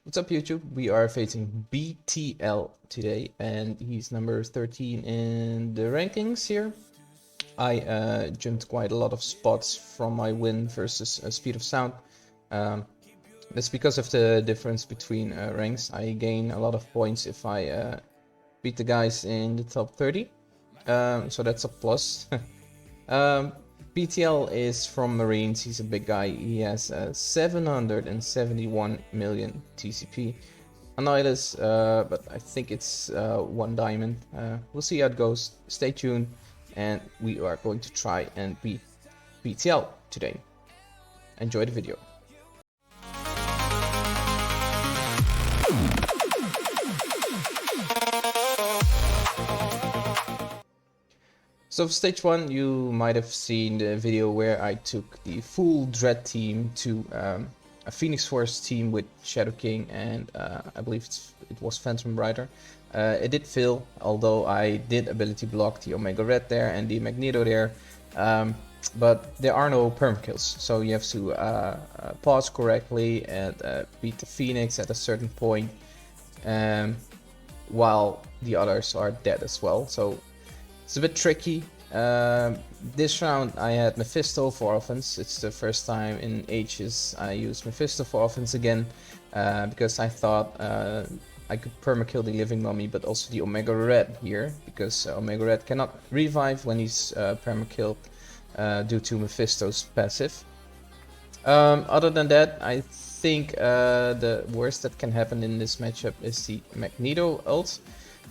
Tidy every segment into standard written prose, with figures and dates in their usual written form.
What's up YouTube? We are facing BTL today and he's number 13 in the rankings here. I jumped quite a lot of spots from my win versus Speed of Sound. That's because of the difference between ranks. I gain a lot of points if I beat the guys in the top 30. So that's a plus. BTL is from Marines, he's a big guy, he has 771 million TCP. Annihilus, but I think it's 1 diamond. We'll see how it goes, stay tuned, and we are going to try and beat BTL today. Enjoy the video. So for stage 1, you might have seen the video where I took the full Dread team to a Phoenix Force team with Shadow King and I believe it was Phantom Rider. It did fail, although I did ability block the Omega Red there and the Magneto there. But there are no perm kills, so you have to pause correctly and beat the Phoenix at a certain point, while the others are dead as well. So it's a bit tricky. This round I had Mephisto for offense. It's the first time in ages I used Mephisto for offense again, because I thought I could permakill the Living Mummy, but also the Omega Red here, because Omega Red cannot revive when he's permakilled due to Mephisto's passive. Other than that, I think the worst that can happen in this matchup is the Magneto ult.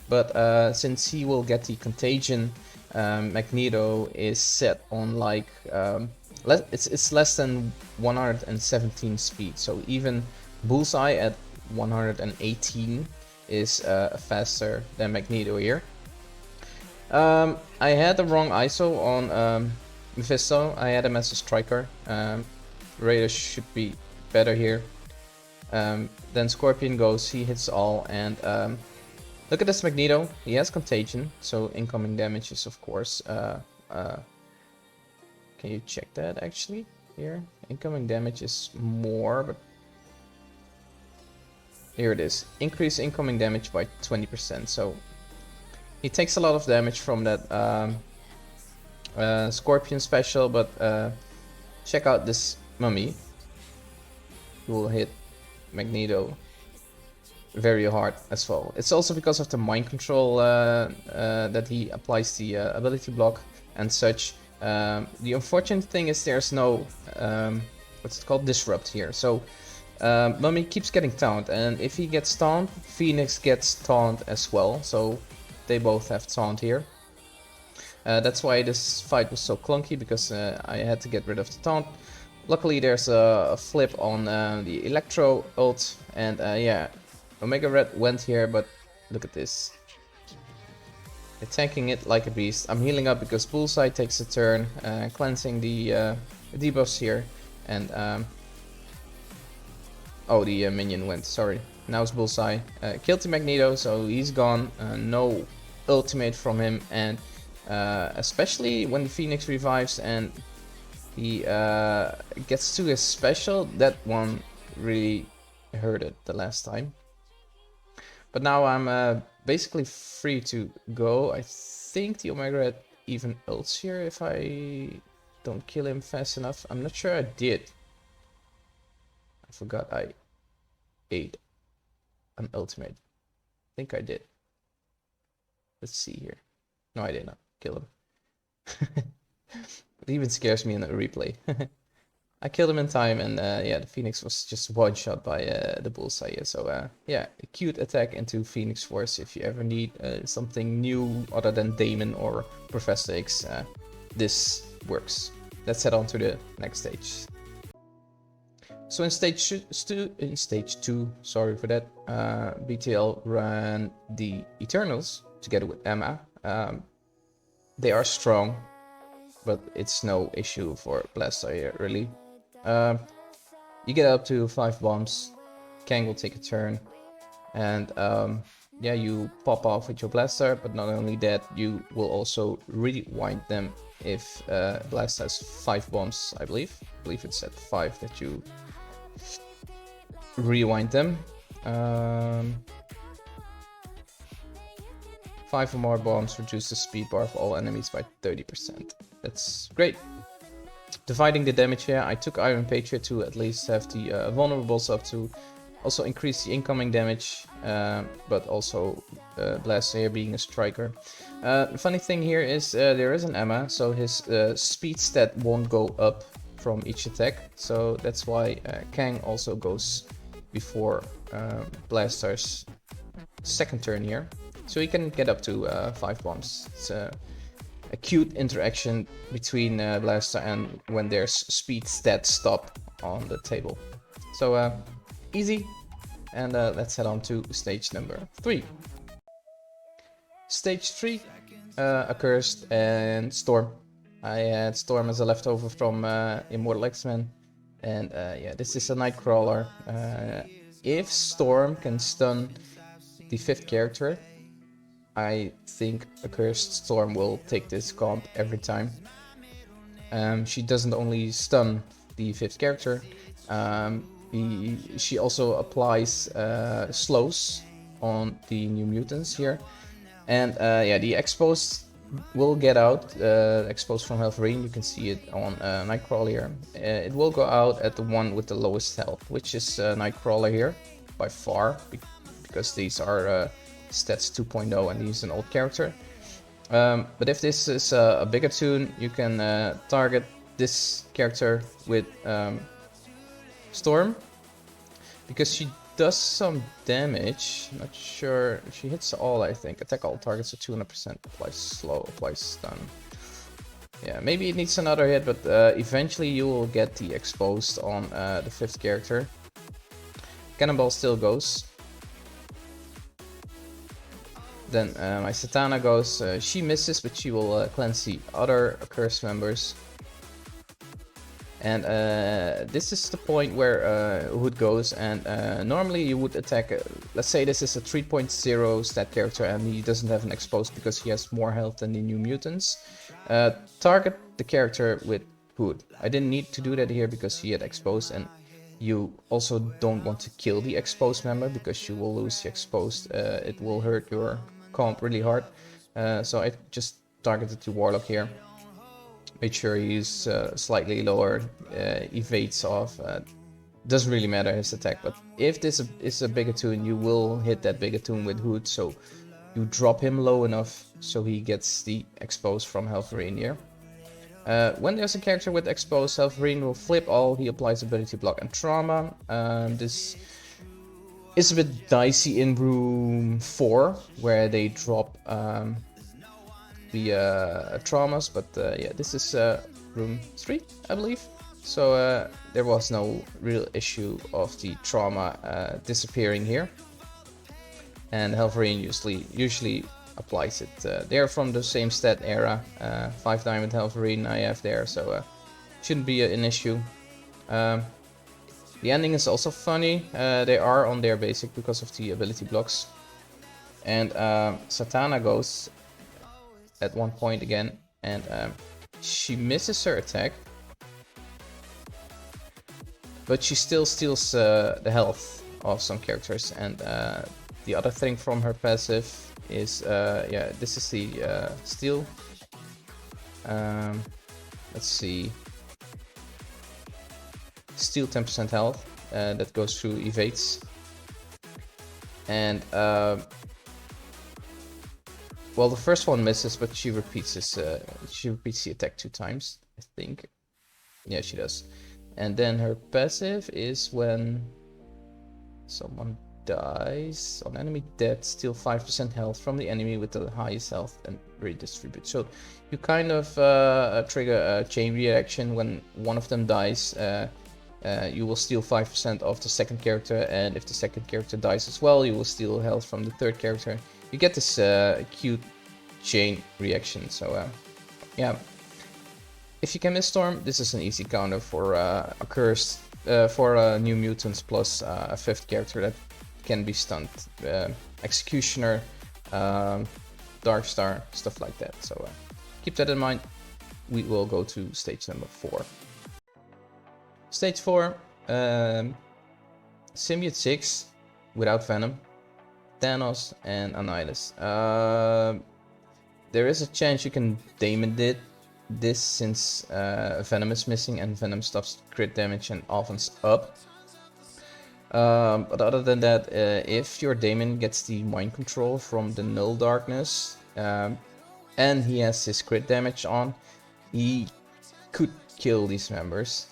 But since he will get the contagion, Magneto is set on like it's less than 117 speed. So even Bullseye at 118 is faster than Magneto here. I had the wrong ISO on Mephisto. I had him as a striker. Raider should be better here. Then Scorpion goes, he hits all, and look at this Magneto, he has contagion, so incoming damage is of course, can you check that actually here? Incoming damage is more, but here it is, increase incoming damage by 20%, so he takes a lot of damage from that Scorpion special, but check out this Mummy, who will hit Magneto very hard as well. It's also because of the mind control that he applies the ability block and such. The unfortunate thing is there's no what's it called, disrupt here. So Mummy keeps getting taunted, and if he gets taunted, Phoenix gets taunted as well. So they both have taunt here. That's why this fight was so clunky, because I had to get rid of the taunt. Luckily there's a flip on the Electro ult, and yeah, Omega Red went here, but look at this. Attacking it like a beast. I'm healing up because Bullseye takes a turn, cleansing the debuffs here, and oh, the minion went, sorry. Now it's Bullseye. Killed the Magneto, so he's gone. No ultimate from him, and especially when the Phoenix revives and he gets to his special, that one really hurt it the last time. But now I'm basically free to go. I think the Omega Red even ults here if I don't kill him fast enough. I'm not sure I did. I forgot I ate an ultimate. I think I did. Let's see here. No, I did not kill him. It even scares me in the replay. I killed him in time, and yeah, the Phoenix was just one shot by the Bullseye here. So yeah, a cute attack into Phoenix Force if you ever need something new other than Damon or Professor X. This works. Let's head on to the next stage. So in stage two, sorry for that, BTL ran the Eternals together with Emma. They are strong, but it's no issue for Blastaar here, really. You get up to 5 bombs, Kang will take a turn, and yeah, you pop off with your Blastaar, but not only that, you will also rewind them if Blast has 5 bombs, I believe it's at 5 that you rewind them. 5 or more bombs reduce the speed bar of all enemies by 30%. That's great. Dividing the damage here, I took Iron Patriot to at least have the vulnerables up to also increase the incoming damage, but also Blastaar being a striker. The funny thing here is there is an Emma, so his speed stat won't go up from each attack, so that's why Kang also goes before Blastaar's second turn here, so he can get up to 5 bombs. It's a cute interaction between Blastaar and when there's speed stat stop on the table. So easy, and let's head on to stage number 3. Stage 3, Accursed and Storm. I had Storm as a leftover from Immortal X-Men, and yeah, this is a Nightcrawler. If Storm can stun the 5th character, I think Accursed Storm will take this comp every time. She doesn't only stun the 5th character, she also applies slows on the New Mutants here. And yeah, the exposed will get out, exposed from Wolverine. You can see it on Nightcrawler here. It will go out at the one with the lowest health, which is Nightcrawler here, by far, because these are stats 2.0 and he's an old character. But if this is a bigger tune, you can target this character with Storm, because she does some damage. Not sure, she hits all, I think. Attack all targets at 200%, applies slow, applies stun. Yeah, maybe it needs another hit, but eventually you will get the exposed on the 5th character. Cannonball still goes. Then my Satana goes. She misses, but she will cleanse the other Accursed members. And this is the point where Hood goes, and normally you would attack, let's say this is a 3.0 stat character and he doesn't have an exposed because he has more health than the New Mutants. Target the character with Hood. I didn't need to do that here because he had exposed, and you also don't want to kill the exposed member because you will lose the exposed. It will hurt your comp really hard. So I just targeted the Warlock here. Made sure he's slightly lower, evades off. Doesn't really matter his attack, but if this is a Bigatune, you will hit that Bigatune with Hood, so you drop him low enough so he gets the exposed from Wolverine here. When there's a character with exposed, Wolverine will flip all, he applies ability block and trauma. This is a bit dicey in room 4, where they drop the traumas, but yeah, this is room 3, I believe. So there was no real issue of the trauma disappearing here, and Wolverine usually applies it. They're from the same stat era. 5 diamond Wolverine I have there, so shouldn't be an issue. The ending is also funny. They are on their basic because of the ability blocks, and Satana goes at one point again, and she misses her attack, but she still steals the health of some characters. And the other thing from her passive is, yeah, this is the steal. Let's see, steal 10% health, that goes through evades, and well, the first one misses, but she repeats this. She repeats the attack 2 times, I think. Yeah, she does. And then her passive is when someone dies on enemy death, steal 5% health from the enemy with the highest health and redistribute. So you kind of trigger a chain reaction. When one of them dies, you will steal 5% of the second character, and if the second character dies as well, you will steal health from the third character. You get this cute chain reaction. So yeah, if you can miss Storm, this is an easy counter for Accursed, for New Mutants plus a 5th character that can be stunned. Executioner, Darkstar, stuff like that. So keep that in mind. We will go to stage number 4. Stage 4, Symbiote 6. without Venom, Thanos and Annihilus. There is a chance you can Daemon this since Venom is missing and Venom stops crit damage and offense up. But other than that, if your Daemon gets the mind control from the Null Darkness and he has his crit damage on, he could kill these members.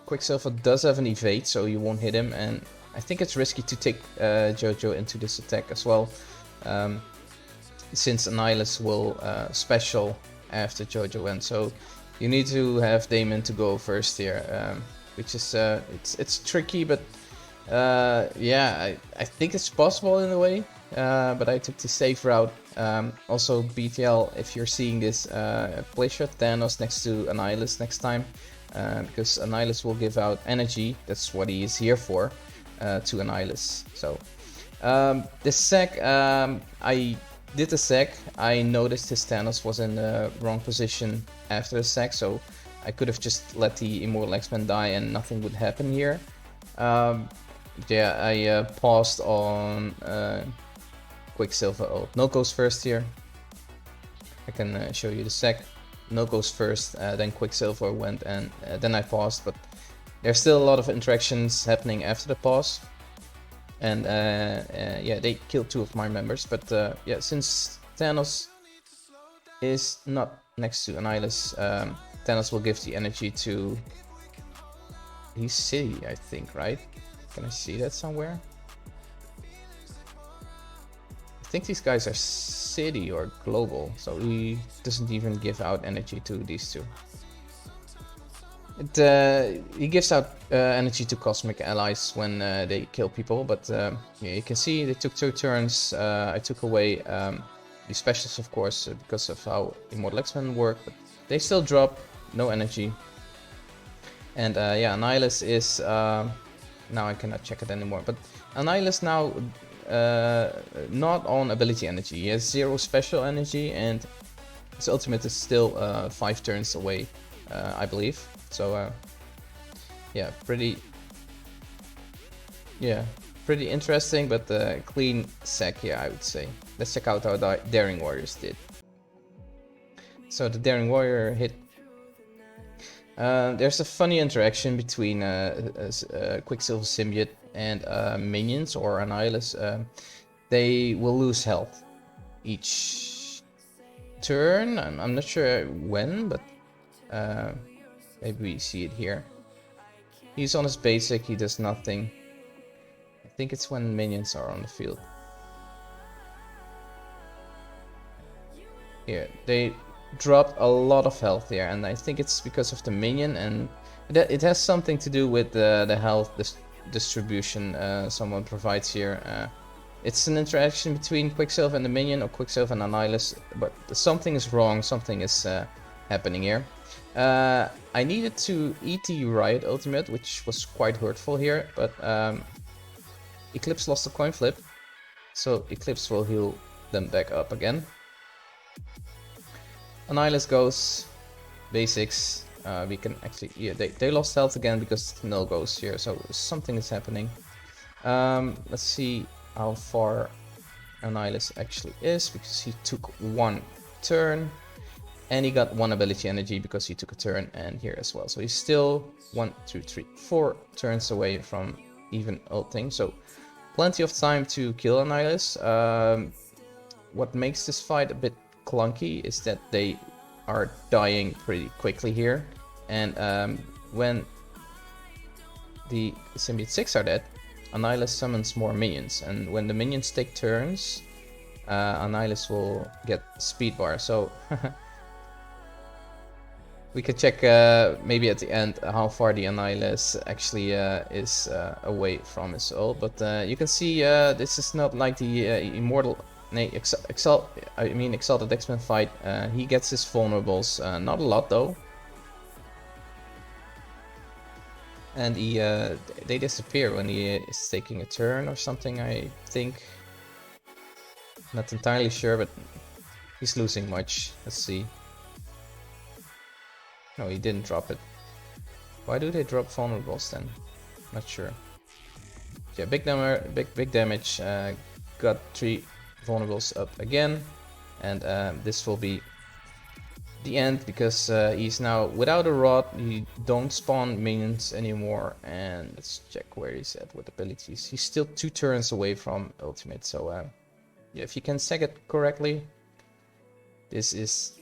Quicksilver does have an evade, so you won't hit him, and I think it's risky to take Jojo into this attack as well, since Annihilus will special after Jojo ends. So you need to have Daemon to go first here, which is it's tricky, but yeah, I think it's possible in a way. But I took the safe route. Also, BTL, if you're seeing this, place your Thanos next to Annihilus next time, because Annihilus will give out energy. That's what he is here for, to Annihilus. So this sec, I did the sec. I noticed his Thanos was in the wrong position after the sec, so I could have just let the Immortal X-Men die and nothing would happen here. Yeah, I paused on Quicksilver ult. No goes first here. I can show you the sec. No goes first, then Quicksilver went, and then I paused, but there's still a lot of interactions happening after the pause. And yeah, they killed 2 of my members, but yeah, since Thanos is not next to Annihilus, Thanos will give the energy to his city, I think, right? Can I see that somewhere? I think these guys are city or global, so he doesn't even give out energy to these 2. He gives out energy to cosmic allies when they kill people, but yeah, you can see they took 2 turns. I took away the specials, of course, because of how Immortal X-Men work, but they still drop, no energy. And yeah, Annihilus is... now I cannot check it anymore, but Annihilus now not on ability energy. He has 0 special energy, and his ultimate is still 5 turns away, I believe. So yeah, pretty interesting, but clean sec here, I would say. Let's check out how Daring Warriors did. So the Daring Warrior hit. There's a funny interaction between Quicksilver Symbiote and minions or Annihilus. They will lose health each turn. I'm not sure when, but maybe we see it here. He's on his basic, he does nothing. I think it's when minions are on the field. Here, they dropped a lot of health here, and I think it's because of the minion, and it has something to do with the health distribution someone provides here. It's an interaction between Quicksilver and the minion, or Quicksilver and Annihilus, but something is wrong, something is happening here. I needed to eat the Riot ultimate, which was quite hurtful here, but Eclipse lost the coin flip, so Eclipse will heal them back up again. Annihilus goes basics. We can actually, yeah, they lost health again because Null goes here, so something is happening. Let's see how far Annihilus actually is, because he took 1 turn and he got 1 ability energy because he took a turn, and here as well. So he's still 1, 2, 3, 4 turns away from even ulting, so plenty of time to kill Annihilus. What makes this fight a bit clunky is that they are dying pretty quickly here, and when the Symbiote 6 are dead, Annihilus summons more minions, and when the minions take turns, Annihilus will get speed bar. So we can check maybe at the end how far the Annihilus actually is away from his ult, but you can see this is not like the Immortal Exalted X-Men fight. He gets his vulnerables, not a lot though. And they disappear when he is taking a turn or something, I think. Not entirely sure, but he's losing much. Let's see. No, he didn't drop it. Why do they drop vulnerables then? Not sure. yeah, big damage. Got 3 vulnerables up again, and this will be the end because he's now without a rod. He don't spawn minions anymore, and let's check where he's at with abilities. He's still 2 turns away from ultimate, so yeah, if you can seg it correctly, this is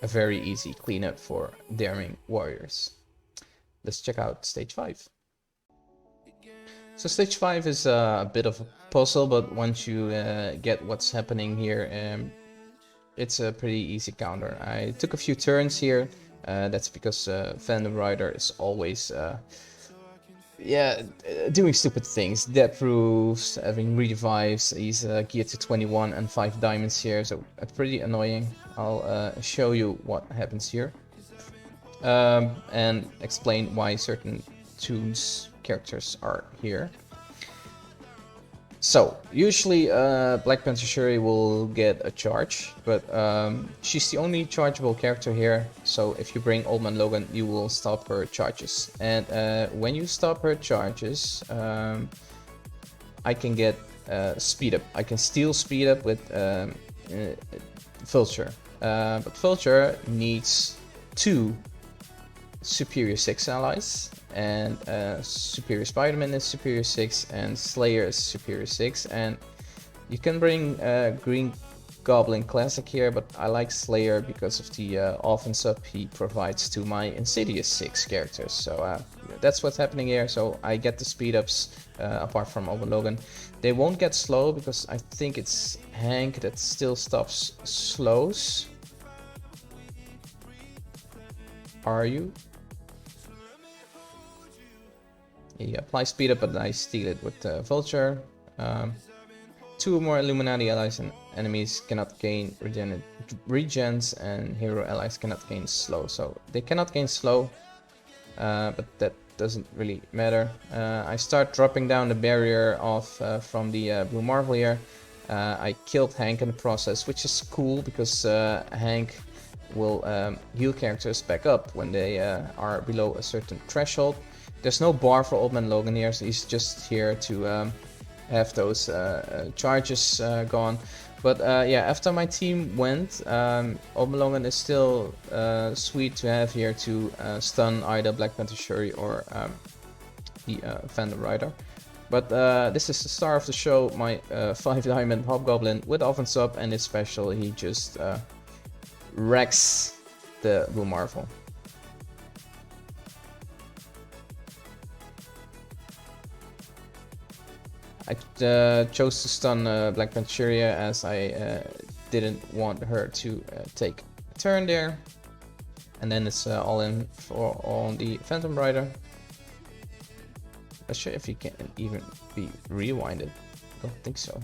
a very easy cleanup for daring warriors. Let's check out stage 5. So stage 5 is a bit of a puzzle, but once you get what's happening here, it's a pretty easy counter. I took a few turns here. That's because Phantom Rider is always doing stupid things. Death roofs, having revives. He's geared to 21 and 5 diamonds here, so pretty annoying. I'll show you what happens here and explain why certain tunes characters are here. So usually Black Panther Shuri will get a charge, but she's the only chargeable character here. So if you bring Old Man Logan, you will stop her charges. And when you stop her charges, I can get speed up. I can steal speed up with Vulture, but Vulture needs 2 Superior 6 allies, and Superior Spider-Man is Superior 6 and Slayer is Superior 6, and you can bring Green Goblin Classic here, but I like Slayer because of the offense up he provides to my Insidious 6 characters. So that's what's happening here. So I get the speed ups apart from Old Man Logan. They won't get slow because I think it's Hank that still stops slows. Are you? He applies speed up, but I steal it with Vulture. 2 more Illuminati allies and enemies cannot gain regens, and hero allies cannot gain slow. So they cannot gain slow, but that doesn't really matter. I start dropping down the barrier off from the Blue Marvel here. I killed Hank in the process, which is cool because Hank will heal characters back up when they are below a certain threshold. There's no bar for Old Man Logan here, so he's just here to have those charges gone. But yeah, after my team went, Old Man Logan is still sweet to have here to stun either Black Panther Shuri or the Phantom Rider. But this is the star of the show, my 5 diamond Hobgoblin with offense up, and his special, he just wrecks the Blue Marvel. I chose to stun Black Panther Shuri as I didn't want her to take a turn there. And then it's all in on the Phantom Rider. Not sure if he can even be rewinded. Don't think so.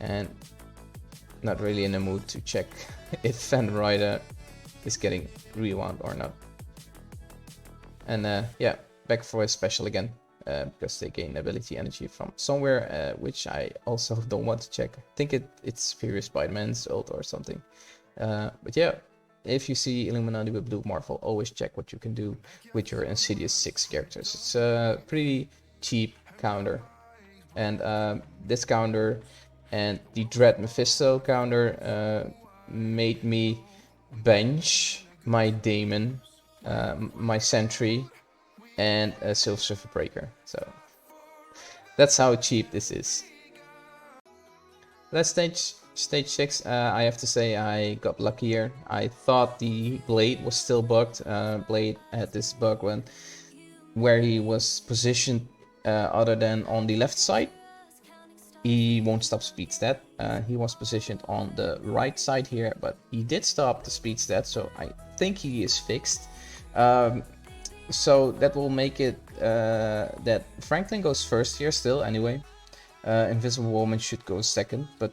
And not really in the mood to check if Phantom Rider is getting rewound or not. And yeah, back for his special again. Because they gain ability energy from somewhere, which I also don't want to check. I think it's Superior Spider-Man's ult or something. But yeah, if you see Illuminati with Blue Marvel, always check what you can do with your Insidious 6 characters. It's a pretty cheap counter. And this counter and the Dread Mephisto counter made me bench my Daemon, my Sentry, and a Silver Surfer Breaker. So that's how cheap this is. Last stage 6, I have to say I got lucky here. I thought the Blade was still bugged. Blade had this bug where he was positioned other than on the left side. He won't stop speed stat. He was positioned on the right side here, but he did stop the speed stat, so I think he is fixed. So that will make it that Franklin goes first here still anyway. Invisible Woman should go second, but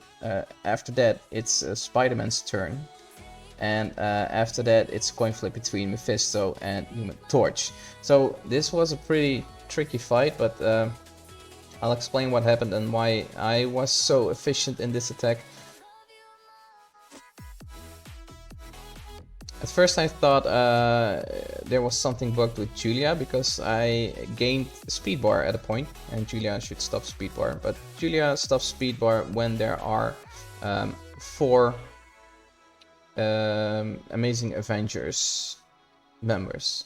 after that it's Spider-Man's turn. And after that it's coin flip between Mephisto and Human Torch. So this was a pretty tricky fight, but I'll explain what happened and why I was so efficient in this attack. At first I thought there was something bugged with Julia because I gained speed bar at a point and Julia should stop speed bar, but Julia stops speed bar when there are 4 Amazing Avengers members.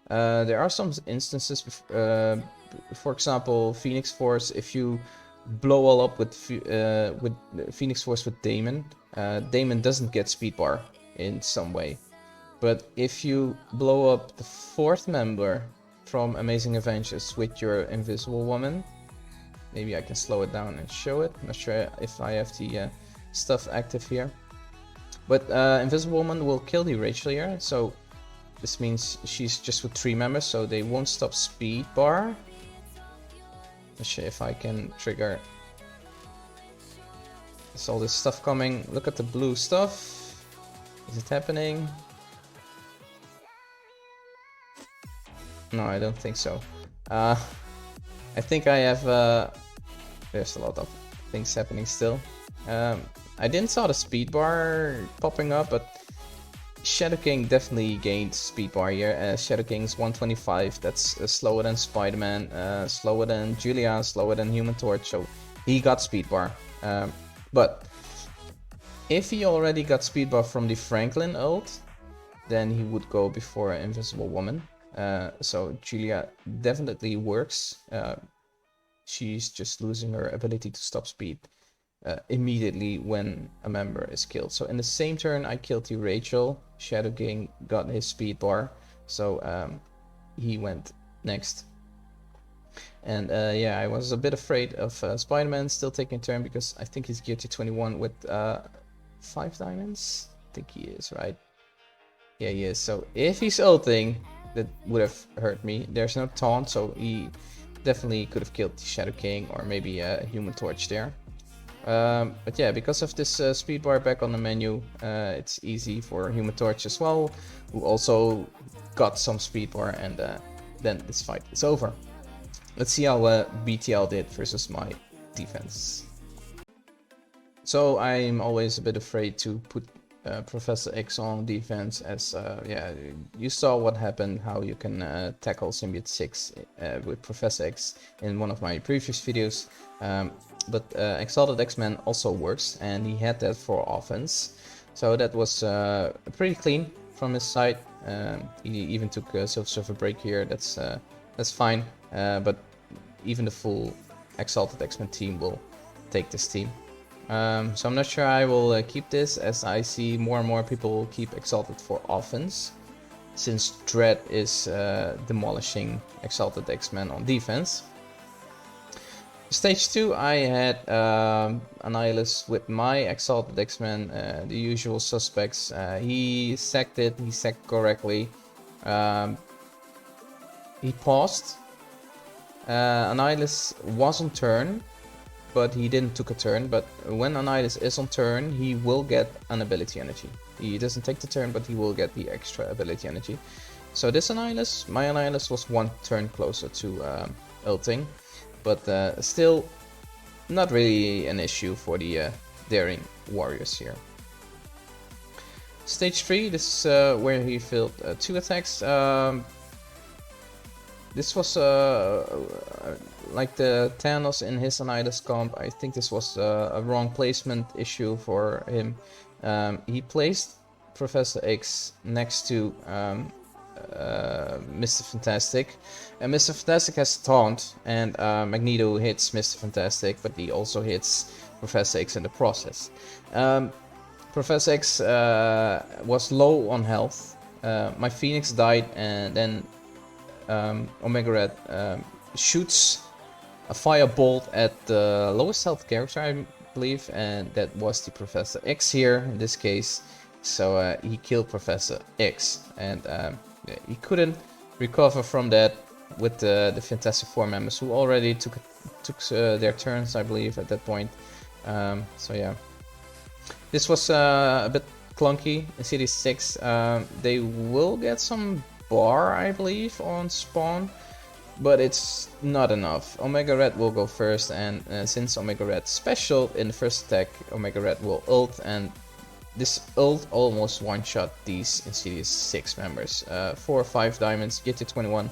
There are some instances, for example, Phoenix Force. If you blow all up with Phoenix Force with Damon, Damon doesn't get speed bar in some way. But if you blow up the 4th member from Amazing Avengers with your Invisible Woman, maybe I can slow it down and show it. I'm not sure if I have the stuff active here. But Invisible Woman will kill the Rachel here, so this means she's just with 3 members, so they won't stop speed bar. Let's see if I can trigger. There's all this stuff coming. Look at the blue stuff. Is it happening? No, I don't think so. I think I have... there's a lot of things happening still. I didn't saw the speed bar popping up, but Shadow King definitely gained speed bar here. Shadow King's 125, that's slower than Spider-Man, slower than Julia, slower than Human Torch, so he got speed bar. But if he already got speed bar from the Franklin ult, then he would go before Invisible Woman. So Julia definitely works. She's just losing her ability to stop speed immediately when a member is killed. So in the same turn I killed the Rachel, Shadow King got his speed bar, so he went next. And yeah, I was a bit afraid of Spider-Man still taking a turn because I think he's geared to 21 with 5 diamonds. I think he is, right? Yeah, he is. So if he's ulting, that would have hurt me. There's no taunt, so he definitely could have killed the Shadow King or maybe a Human Torch there. But yeah, because of this speed bar back on the menu, it's easy for Human Torch as well, who also got some speed bar, and then this fight is over. Let's see how BTL did versus my defense. So I'm always a bit afraid to put Professor X on defense, as yeah, you saw what happened, how you can tackle Symbiote 6 with Professor X in one of my previous videos. But Exalted X-Men also works, and he had that for offense, so that was pretty clean from his side. He even took a Silver Surfer break here. That's fine, but even the full Exalted X-Men team will take this team. So I'm not sure I will keep this, as I see more and more people keep Exalted for offense, since Dread is demolishing Exalted X-Men on defense. Stage 2, I had Annihilus with my Exalted X-Men, the usual suspects. He sacked it, he sacked correctly. He paused. Annihilus was on turn, but he didn't took a turn. But when Annihilus is on turn, he will get an ability energy. He doesn't take the turn, but he will get the extra ability energy. So this Annihilus, my Annihilus, was 1 turn closer to ulting. But still not really an issue for the daring warriors here. Stage 3, this is where he failed 2 attacks. This was like the Thanos in his Annihilus comp. I think this was a wrong placement issue for him. He placed Professor X next to Mr. Fantastic, and Mr. Fantastic has taunt, and Magneto hits Mr. Fantastic, but he also hits Professor X in the process. Professor X was low on health. My Phoenix died, and then Omega Red shoots a firebolt at the lowest health character, I believe, and that was the Professor X here in this case. So he killed Professor X, and he couldn't recover from that with the Fantastic Four members, who already took their turns, I believe, at that point. So yeah, this was a bit clunky. In City 6, they will get some bar, I believe, on spawn, but it's not enough. Omega Red will go first, and since Omega Red special in the first attack, Omega Red will ult, and this ult almost one-shot these Insidious 6 members. 4 or 5 diamonds, get to 21.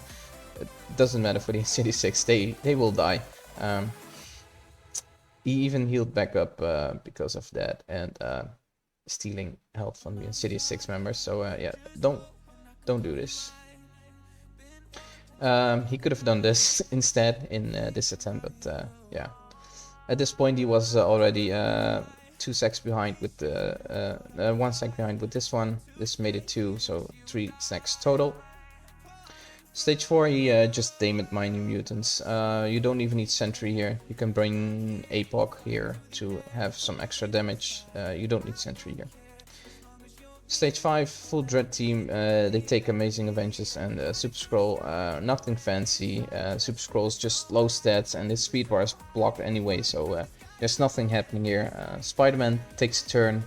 It doesn't matter for the Insidious 6, they will die. He even healed back up because of that, and stealing health from the Insidious 6 members. So yeah, don't do this. He could have done this instead in this attempt, but yeah. At this point he was already 2 seconds behind with the 1 sec behind with this one. This made it 2, so 3 seconds total. Stage 4, he just daemoned my new mutants. You don't even need sentry here. You can bring APOC here to have some extra damage. You don't need sentry here. Stage 5, full Dread team. They take Amazing Avengers and Super Scroll. Nothing fancy. Super Scroll's just low stats and his speed bar is blocked anyway, so there's nothing happening here. Spider-Man takes a turn,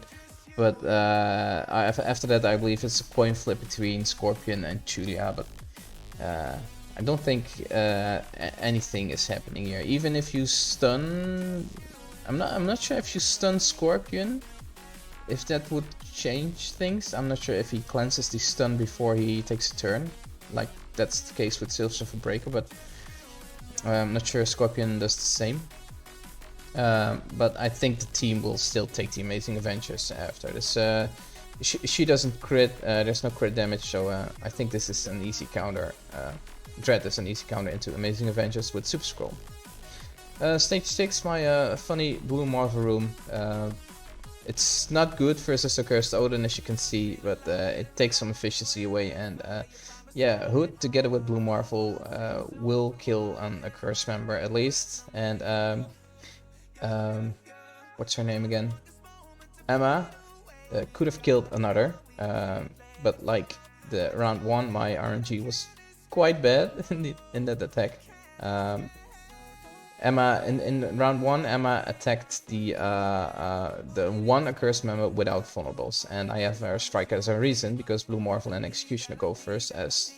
but after that I believe it's a coin flip between Scorpion and Julia, but I don't think anything is happening here. Even if you stun, I'm not sure if you stun Scorpion, if that would change things. I'm not sure if he cleanses the stun before he takes a turn, like that's the case with Silver Surfer Breaker, but I'm not sure Scorpion does the same. But I think the team will still take the Amazing Avengers after this. She doesn't crit, there's no crit damage, so I think this is an easy counter. Dread is an easy counter into Amazing Avengers with Super Scroll. Stage 6, my funny Blue Marvel room. It's not good versus a Cursed Odin, as you can see, but it takes some efficiency away, and yeah, Hood together with Blue Marvel will kill a Cursed member at least, and what's her name again? Emma could have killed another, but like the round 1, my RNG was quite bad in that attack. Emma in round 1, Emma attacked the one accursed member without vulnerables, and I have her strike as a reason because Blue Marvel and Executioner go first as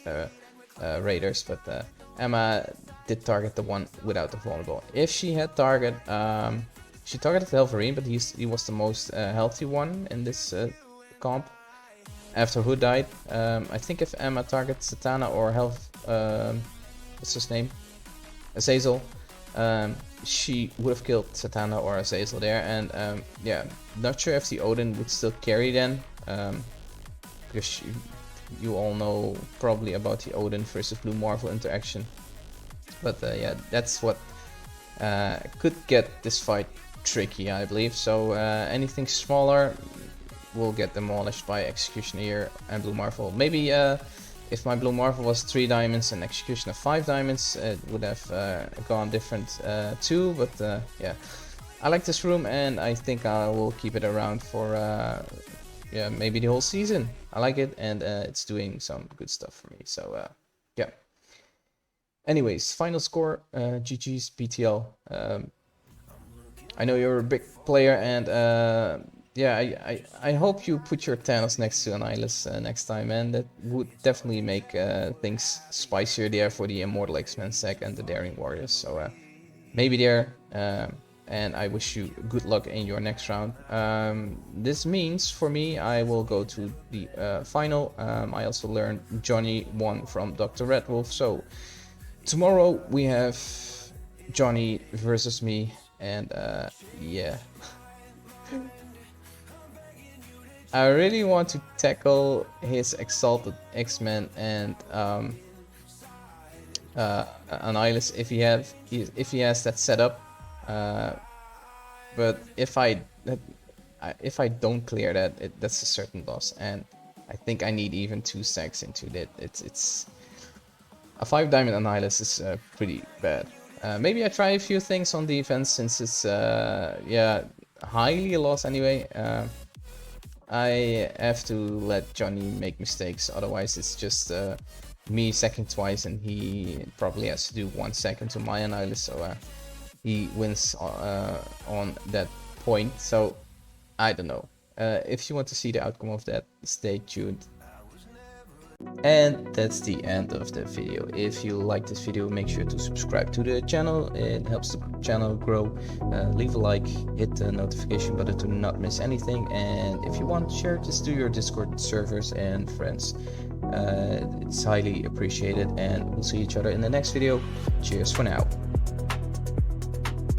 raiders, but Emma did target the one without the vulnerable. If she had target, she targeted Wolverine, but he was the most healthy one in this comp. After Hood died, I think if Emma targets Satana or what's his name, Azazel. She would have killed Satana or Azazel there, and yeah, not sure if the Odin would still carry then, because you all know probably about the Odin versus Blue Marvel interaction. But yeah, that's what could get this fight tricky, I believe. So anything smaller will get demolished by Executioner and Blue Marvel. Maybe if my Blue Marvel was 3 diamonds and Executioner 5 diamonds, it would have gone different too, but yeah. I like this room, and I think I will keep it around for yeah, maybe the whole season. I like it, and it's doing some good stuff for me, so yeah. Anyways, final score, GG's BTL. I know you're a big player, and yeah, I hope you put your Thanos next to Annihilus next time, and that would definitely make things spicier there for the Immortal X-Men sec and the Daring Warriors. So maybe there, and I wish you good luck in your next round. This means for me, I will go to the final. I also learned Johnny won from Dr. Red Wolf. So tomorrow we have Johnny versus me, and yeah. I really want to tackle his Exalted X-Men and Annihilus if he has that setup. But if I don't clear that, that's a certain loss, and I think I need even 2 stacks into that. It's a 5 diamond Annihilus is pretty bad. Maybe I try a few things on defense since it's yeah, highly a loss anyway. I have to let Johnny make mistakes, otherwise it's just me second twice, and he probably has to do 1 second to my Annihilus, so he wins on that point. So I don't know. If you want to see the outcome of that, stay tuned. And that's the end of the video. If you like this video, make sure to subscribe to the channel. It helps the channel grow. Leave a like, hit the notification button to not miss anything. And if you want, share this to your Discord servers and friends. It's highly appreciated, and we'll see each other in the next video. Cheers for now.